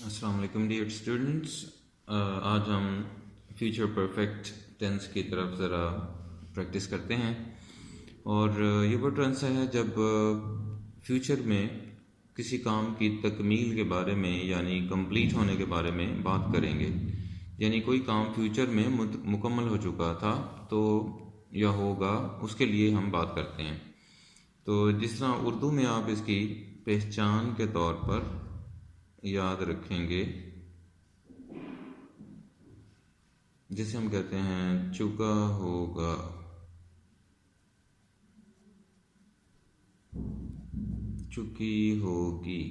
अस्सलाम वालेकुम dear students. आज हम फ्यूचर परफेक्ट टेंस की तरफ ज़रा प्रैक्टिस करते हैं। और ये वो टेंस है जब फ्यूचर में किसी काम की तकमील के बारे में यानी कंप्लीट होने के बारे में बात करेंगे। यानी कोई काम फ्यूचर में मुकम्मल हो चुका था तो या होगा, उसके लिए हम बात करते हैं। तो जिस तरह उर्दू में आप इसकी पहचान के तौर पर याद रखेंगे, जिसे हम कहते हैं चुका होगा, चुकी होगी,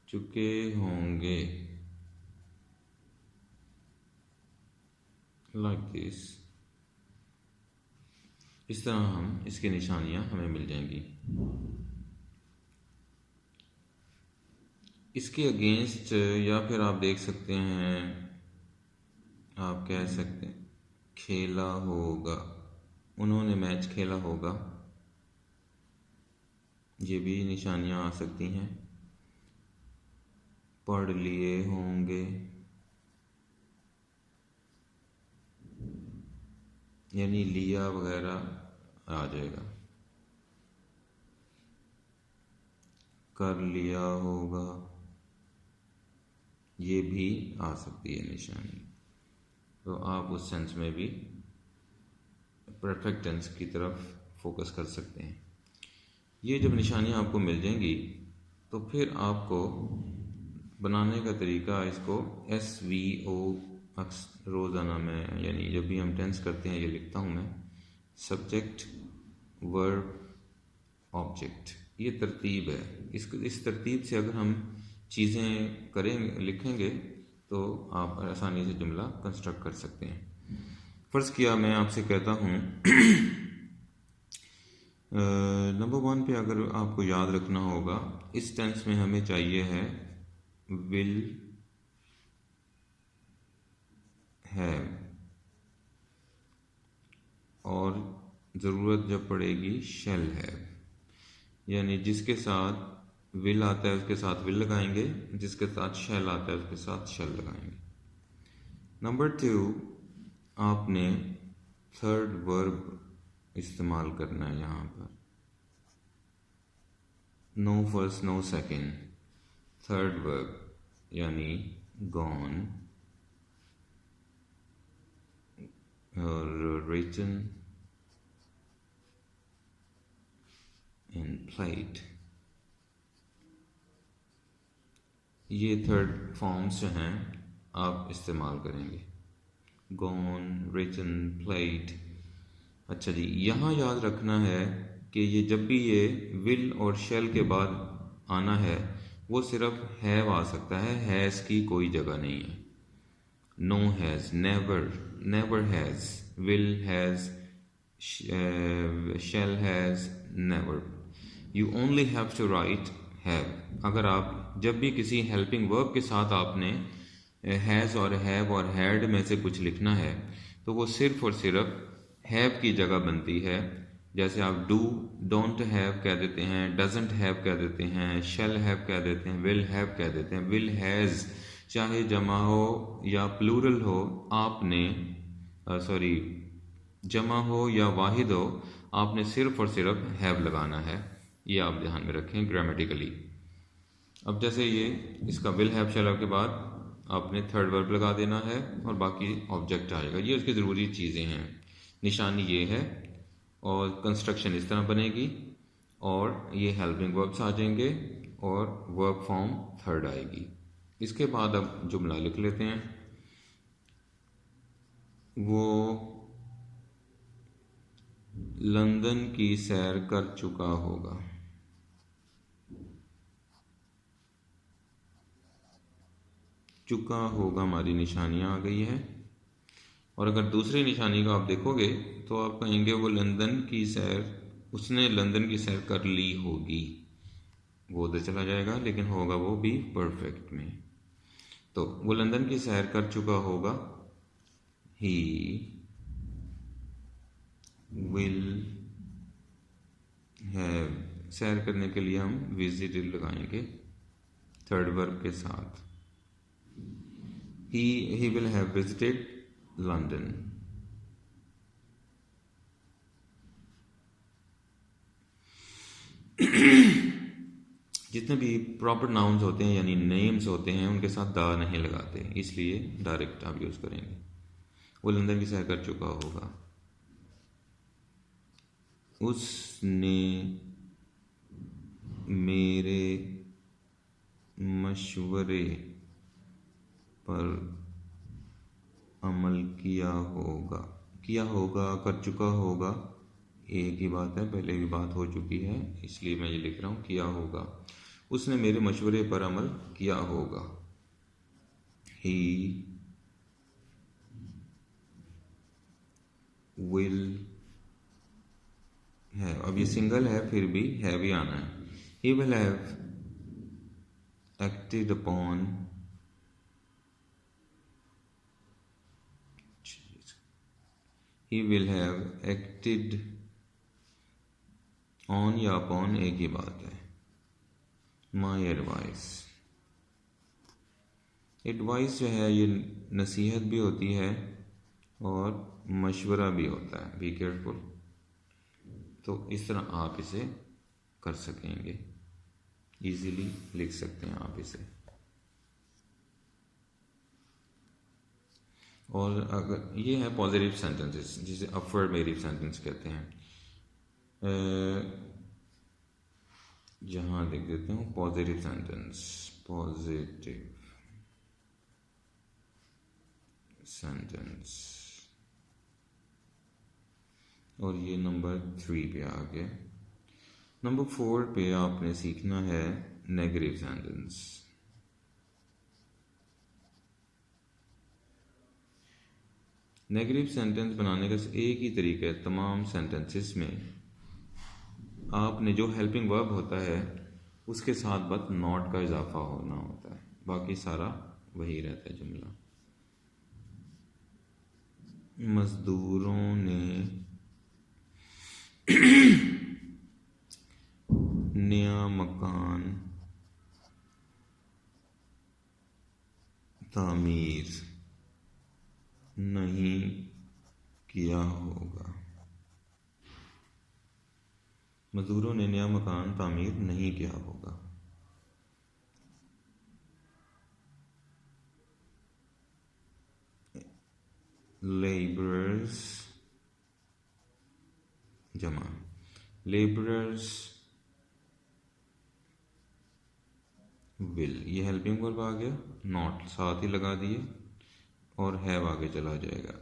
चुके होंगे, लाइक दिस। इस तरह हम इसकी निशानियां हमें मिल जाएंगी। इसके अगेंस्ट या फिर आप देख सकते हैं, आप कह सकते हैं खेला होगा, उन्होंने मैच खेला होगा, ये भी निशानियां आ सकती हैं। पढ़ लिए होंगे, यानी लिया वगैरह आ जाएगा। कर लिया होगा, ये भी आ सकती है निशानी। तो आप उस सेंस में भी परफेक्ट टेंस की तरफ फोकस कर सकते हैं। ये जब निशानियाँ आपको मिल जाएंगी तो फिर आपको बनाने का तरीका, इसको SVO रोज़ाना में, यानी जब भी हम टेंस करते हैं, ये लिखता हूँ मैं, सब्जेक्ट वर्ब ऑब्जेक्ट, ये तरतीब है। इस तरतीब से अगर हम चीज़ें करेंगे, लिखेंगे, तो आप आसानी से जुमला कंस्ट्रक्ट कर सकते हैं। फ़र्ज़ किया मैं आपसे कहता हूँ नंबर 1 पे अगर आपको याद रखना होगा, इस टेंस में हमें चाहिए है विल हैव, और ज़रूरत जब पड़ेगी शैल हैव। यानी जिसके साथ विल आता है उसके साथ विल लगाएंगे, जिसके साथ शैल आता है उसके साथ शैल लगाएंगे। नंबर 2, आपने थर्ड वर्ब इस्तेमाल करना है यहाँ पर। No first no second, third verb यानी गॉन और रिटन एंड प्लेड, ये थर्ड फॉर्म्स जो हैं आप इस्तेमाल करेंगे। Gone, written, played. अच्छा जी, यहाँ याद रखना है कि ये जब भी ये विल और शेल के बाद आना है, वो सिर्फ हैव आ सकता है, हैज़ की कोई जगह नहीं है। No has, never, never has, will has, shall has, never. You only have to write have. अगर आप जब भी किसी हेल्पिंग वर्ब के साथ आपने हैज़ और हैव और हैड में से कुछ लिखना है, तो वो सिर्फ और सिर्फ हैव की जगह बनती है। जैसे आप डू, डोंट हैव कह देते हैं, डजंट हैव कह देते हैं, शेल हैव कह देते हैं, विल हैव कह देते हैं। विल हैज़ चाहे जमा हो या प्लूरल हो, आपने सॉरी जमा हो या वाहिद हो, आपने सिर्फ और सिर्फ हैव लगाना है। ये आप ध्यान में रखें ग्रामेटिकली। अब जैसे ये इसका विल हैव शैल हैव के बाद आपने थर्ड वर्ब लगा देना है और बाकी ऑब्जेक्ट आएगा। ये उसकी ज़रूरी चीज़ें हैं। निशानी ये है और कंस्ट्रक्शन इस तरह बनेगी, और ये हेल्पिंग वर्ब्स आ जाएंगे और वर्ब फॉर्म थर्ड आएगी। इसके बाद अब जुमला लिख लेते हैं। वो लंदन की सैर कर चुका होगा। चुका होगा हमारी निशानियाँ आ गई है। और अगर दूसरी निशानी को आप देखोगे तो आप कहेंगे वो लंदन की सैर, उसने लंदन की सैर कर ली होगी। वो उधर चला जाएगा, लेकिन होगा वो भी परफेक्ट में। तो वो लंदन की सैर कर चुका होगा, ही विल हैव। सैर करने के लिए हम विजिटेड लगाएंगे, थर्ड वर्ब के साथ। He will have visited London. जितने भी प्रॉपर नाउन्स होते हैं यानी नेम्स होते हैं उनके साथ दा नहीं लगाते, इसलिए डायरेक्ट आप यूज करेंगे। वो लंदन की सैर कर चुका होगा। उसने मेरे मशवरे पर अमल किया होगा। किया होगा, कर चुका होगा, एक ही बात है, पहले भी बात हो चुकी है, इसलिए मैं ये लिख रहा हूँ किया होगा। उसने मेरे मशवरे पर अमल किया होगा। ही विल है, अब ये सिंगल है फिर भी है भी आना है। He will have acted upon he will have acted on या upon एक ही बात है। my advice, एडवाइस जो है ये नसीहत भी होती है और मशवरा भी होता है, बी केयरफुल। तो इस तरह आप इसे कर सकेंगे, इजीली लिख सकते हैं आप इसे। और अगर ये है पॉजिटिव सेंटेंसेस जिसे अफर्मेटिव सेंटेंस कहते हैं। जहाँ लिख देते हूँ पॉजिटिव सेंटेंस, पॉजिटिव सेंटेंस, और ये नंबर 3 पे आ गया। नंबर 4 पे आपने सीखना है नेगेटिव सेंटेंस। नेगेटिव सेंटेंस बनाने का एक ही तरीका है, तमाम सेंटेंसेस में आपने जो हेल्पिंग वर्ब होता है उसके साथ बस नॉट का इजाफा होना होता है, बाकी सारा वही रहता है जुमला। मजदूरों ने नया मकान तामीर नहीं किया होगा। मजदूरों ने नया मकान तामीर नहीं किया होगा। लेबरर्स जमा, लेबरर्स विल, ये हेल्पिंग वर्ब आ गया, नॉट साथ ही लगा दिए और हैव आगे चला जाएगा।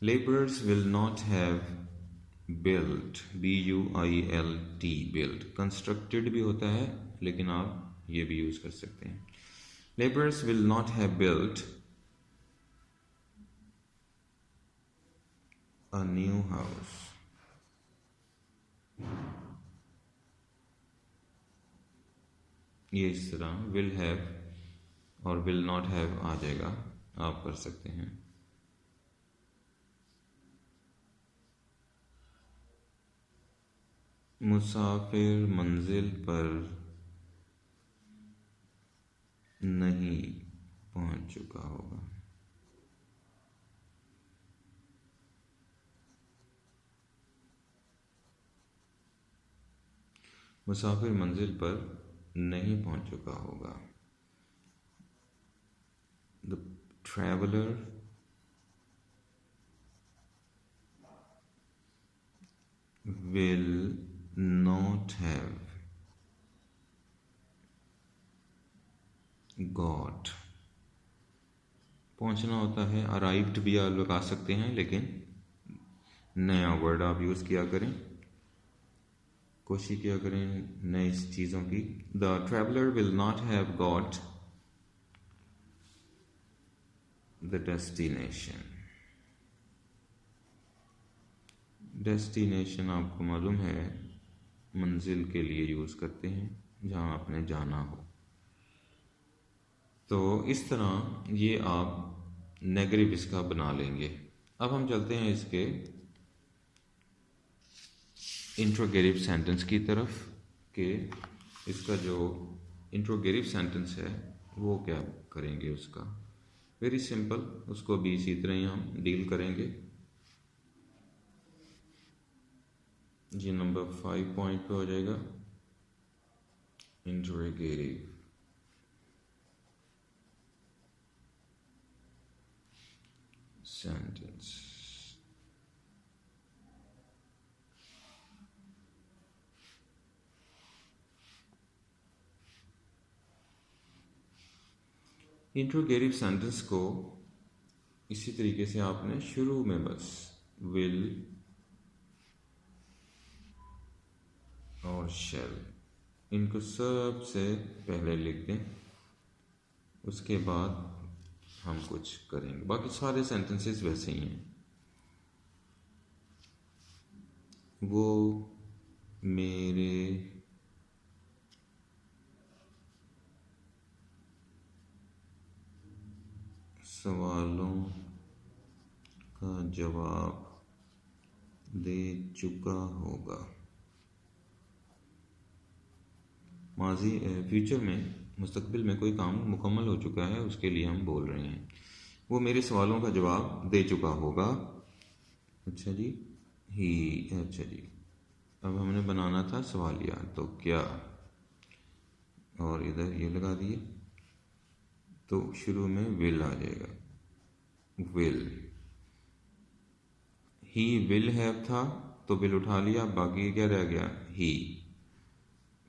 Labourers will not have built, BUILT, built constructed भी होता है लेकिन आप ये भी यूज कर सकते हैं। Labourers will not have built a new house. ये इस तरह विल हैव और विल नॉट हैव आ जाएगा, आप कर सकते हैं। मुसाफिर मंजिल पर नहीं पहुंच चुका होगा। मुसाफिर मंजिल पर नहीं पहुंच चुका होगा। The traveller will not have got, पहुंचना होता है अराइव्ड भी आप लगा सकते हैं, लेकिन नया वर्ड आप यूज किया करें, कोशिश किया करें नई चीज़ों की। The traveller will not have got the destination. Destination आपको मालूम है मंजिल के लिए यूज करते हैं जहां आपने जाना हो। तो इस तरह ये आप नेगेटिव इसका बना लेंगे। अब हम चलते हैं इसके इंट्रोगेटिव सेंटेंस की तरफ, कि इसका जो इंट्रोगेटिव सेंटेंस है वो क्या करेंगे उसका, वेरी सिंपल, उसको भी इसी तरह ही हम डील करेंगे। जी नंबर 5 पॉइंट पे हो जाएगा इंट्रोगेटिव सेंटेंस। इंट्रोगेटिव सेंटेंस को इसी तरीके से आपने शुरू में बस विल और शैल इनको सबसे पहले लिख दें, उसके बाद हम कुछ करेंगे, बाकी सारे सेंटेंसेस वैसे ही हैं। वो मेरे सवालों का जवाब दे चुका होगा। माजी फ्यूचर में, मुस्तकबिल में कोई काम मुकम्मल हो चुका है उसके लिए हम बोल रहे हैं। वो मेरे सवालों का जवाब दे चुका होगा। अच्छा जी, ही, अच्छा जी, अब हमने बनाना था सवालिया, तो क्या, और इधर ये लगा दिए, तो शुरू में विल आ जाएगा, विल। ही विल हैव था तो विल उठा लिया, बाकी क्या रह गया, ही।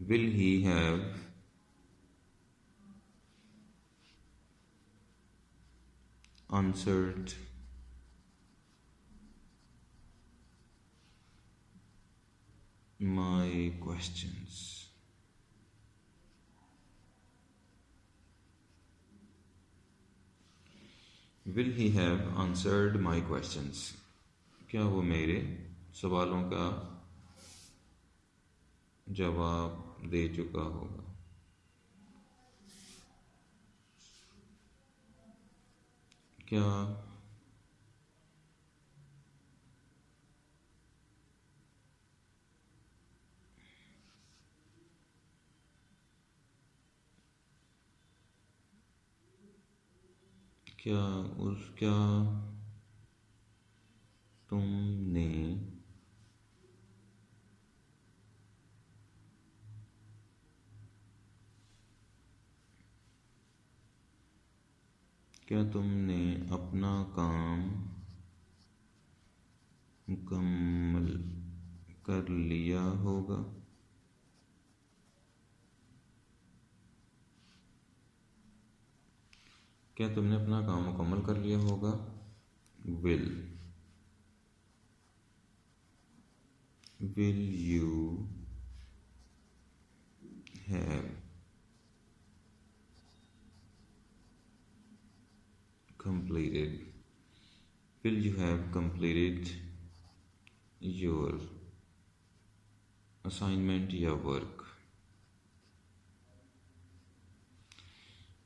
Will he have answered my questions? Will he have answered my questions? क्या वो मेरे सवालों का जवाब दे चुका होगा। क्या क्या तुमने अपना काम मुकम्मल कर लिया होगा। क्या तुमने अपना काम मुकम्मल कर लिया होगा। Will you have completed will you have completed your assignment या work।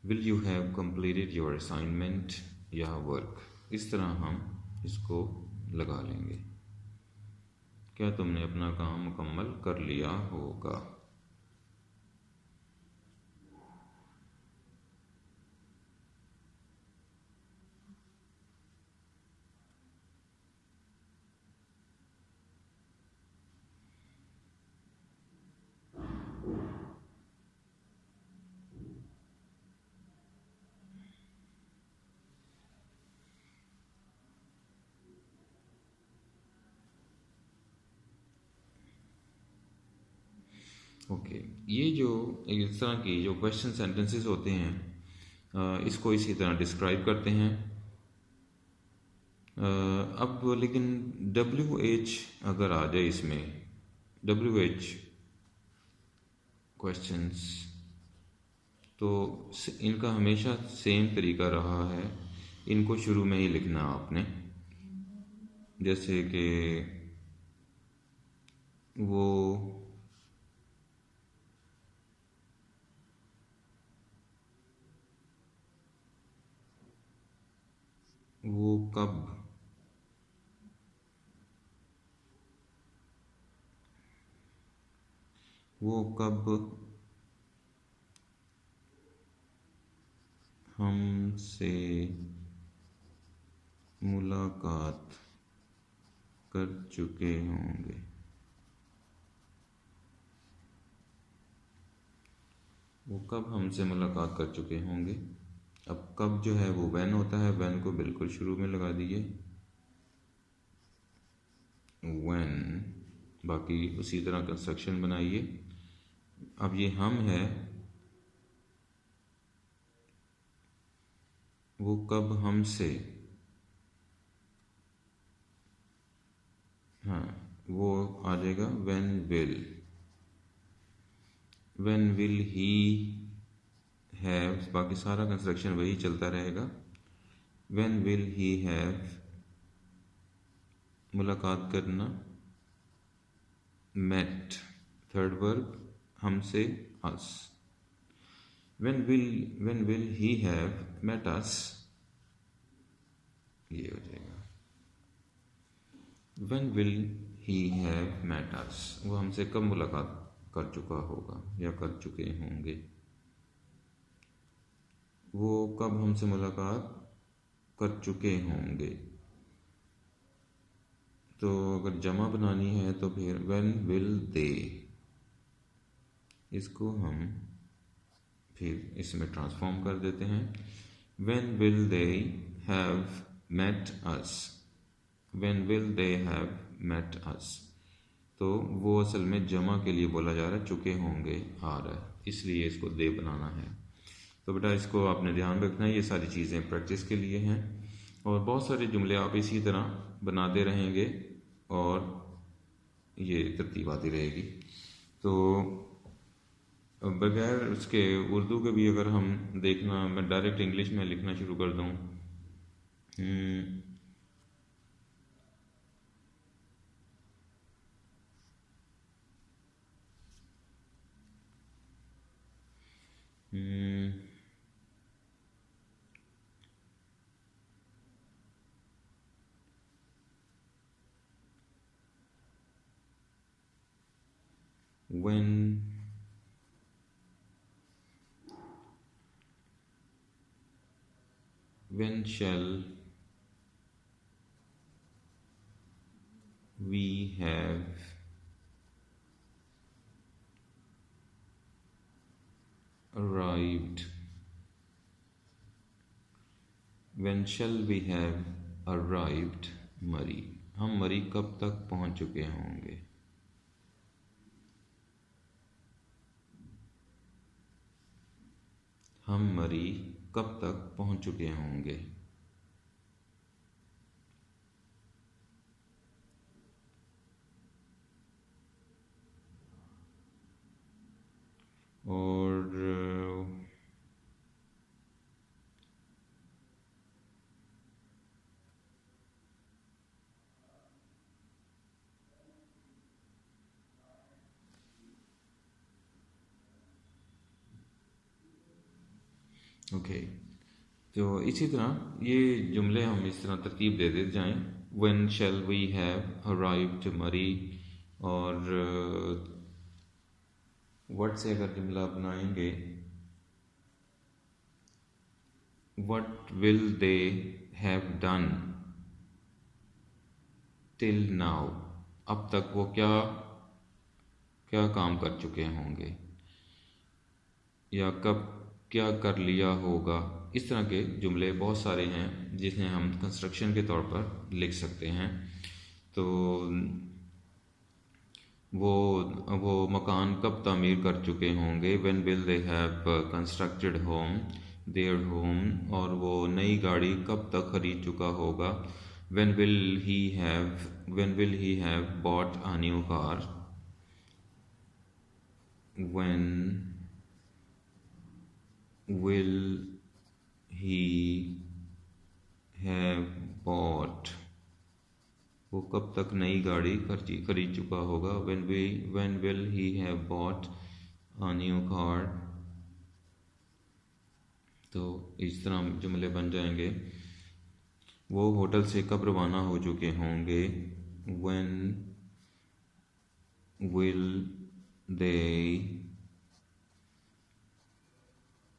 will you have completed your assignment या work, इस तरह हम इसको लगा लेंगे। क्या तुमने अपना काम मुकम्मल कर लिया होगा। ओके, ये जो इस तरह की जो क्वेश्चन सेंटेंसेस होते हैं इसको इसी तरह डिस्क्राइब करते हैं। अब लेकिन WH अगर आ जाए इसमें, WH क्वेश्चंस, तो इनका हमेशा सेम तरीका रहा है, इनको शुरू में ही लिखना आपने, जैसे कि वो कब हमसे मुलाकात कर चुके होंगे। वो कब हमसे मुलाकात कर चुके होंगे। अब कब जो है वो व्हेन होता है, व्हेन को बिल्कुल शुरू में लगा दीजिए, व्हेन। बाकी उसी तरह कंस्ट्रक्शन बनाइए। अब ये हम है, वो कब हमसे, हाँ वो आ जाएगा व्हेन विल ही हैव। बाकी सारा कंस्ट्रक्शन वही चलता रहेगा। व्हेन विल ही हैव, मुलाकात करना, met, थर्ड वर्ब, हमसे us। when will he have met us, ये हो जाएगा when will he have met us, वो हमसे कब मुलाकात कर चुका होगा या कर चुके होंगे। वो कब हमसे मुलाकात कर चुके होंगे। तो अगर जमा बनानी है तो फिर when will they, इसको हम फिर इसमें ट्रांसफॉर्म कर देते हैं। when will they have met us, when will they have met us, तो वो असल में जमा के लिए बोला जा रहा है, चुके होंगे आ रहा है, इसलिए इसको दे बनाना है। तो बेटा इसको आपने ध्यान रखना है, ये सारी चीज़ें प्रैक्टिस के लिए हैं और बहुत सारे जुमले आप इसी तरह बनाते रहेंगे और ये तरतीब आती रहेगी। तो बगैर उसके उर्दू के भी अगर हम देखना, मैं डायरेक्ट इंग्लिश में लिखना शुरू कर दूँ, when shall we have arrived, when shall we have arrived मरी, हम मरी कब तक पहुंच चुके होंगे। हम मरी कब तक पहुंच चुके होंगे। और ओके, तो इसी तरह ये जुमले हम इस तरह तरतीब दे देते जाएं। when shall we have arrived मरी, और what से अगर जुमला बनाएंगे, what will they have done till now, अब तक वो क्या क्या काम कर चुके होंगे, या कब क्या कर लिया होगा। इस तरह के जुमले बहुत सारे हैं जिन्हें हम कंस्ट्रक्शन के तौर पर लिख सकते हैं। तो वो मकान कब तामीर कर चुके होंगे, when will they have constructed their home, और वो नई गाड़ी कब तक खरीद चुका होगा, when will he have bought a new car, when will he have bought, वो कब तक नई गाड़ी खरीद चुका होगा, when will he have bought a new car। तो इस तरह जुमले बन जाएंगे। वो होटल से कब रवाना हो चुके होंगे, when will they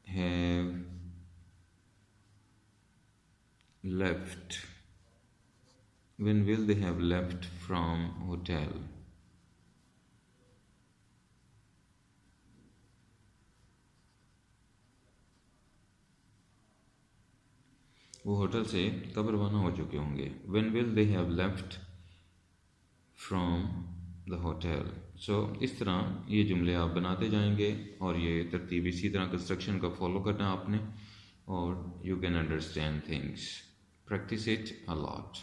have left? When will they have left from hotel? वो होटल से कब रवाना हो चुके होंगे. When will they have left from the hotel? सो इस तरह ये जुमले आप बनाते जाएंगे और ये तरतीब इसी तरह कंस्ट्रक्शन का फॉलो करना आपने, और you can understand things. Practice it a lot.